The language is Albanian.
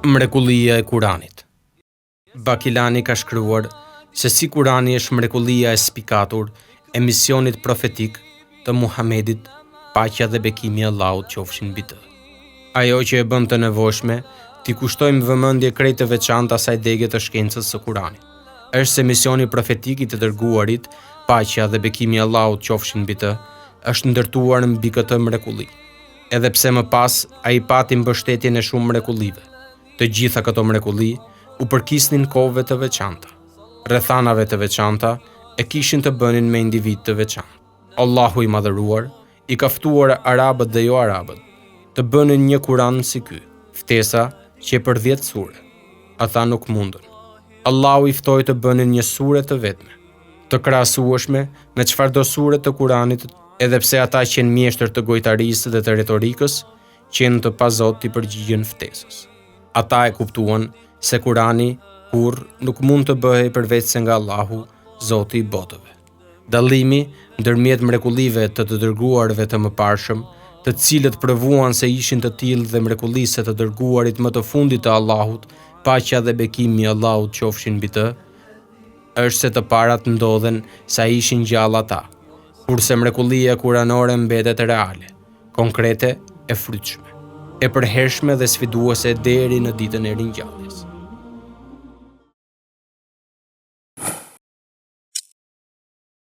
Mrekullia e Kuranit. Bakilani ka shkruar se si Kurani është mrekullia e spikatur e misionit profetik të Muhamedit, paqja dhe bekimi i Allahut qofshin mbi të. Ajo që e bën të nevojshme t'i kushtojmë vëmendje krejt të veçantë asaj dege të shkencës së Kuranit është se misioni profetik i të dërguarit, paqja dhe bekimi i Allahut qofshin mbi të, është ndërtuar mbi këtë mrekulli. Edhe pse më pas ai pati mbështetjen e shumë mrekullive, të gjitha këto mrekulli u përkisnin kohëve të veçanta, rrethanave të veçanta e kishin të bënin me individ të veçantë. Allahu i madhëruar i ka ftuar arabët dhe jo arabët të bënin një Kuran si ky, ftesa që për 10 sure. Ata nuk mundën. Allahu i ftoi të bënin një sure të vetme, të krahasueshme me çfarëdo sure të Kuranit, edhe pse ata qenë mjeshtër të gojtarisë dhe të retorikës, qenë të pazot i përgjigjen ftesës. Ata e kuptuan se Kurani kurrë nuk mund të bëhej përveç se nga Allahu, Zoti i botëve. Dallimi ndërmjet mrekullive të dërguarve të mëparshëm, të cilët provuan se ishin të tillë dhe mrekullisë të dërguarit më të fundit të Allahut, paqja dhe bekimi i Allahut qofshin mbi të, është se të parat ndodhen sa ishin gjallë ata, kurse mrekullia kuranore mbetet reale, konkrete e frytshme, e përhershme dhe sfiduese deri në ditën e ringjalljes.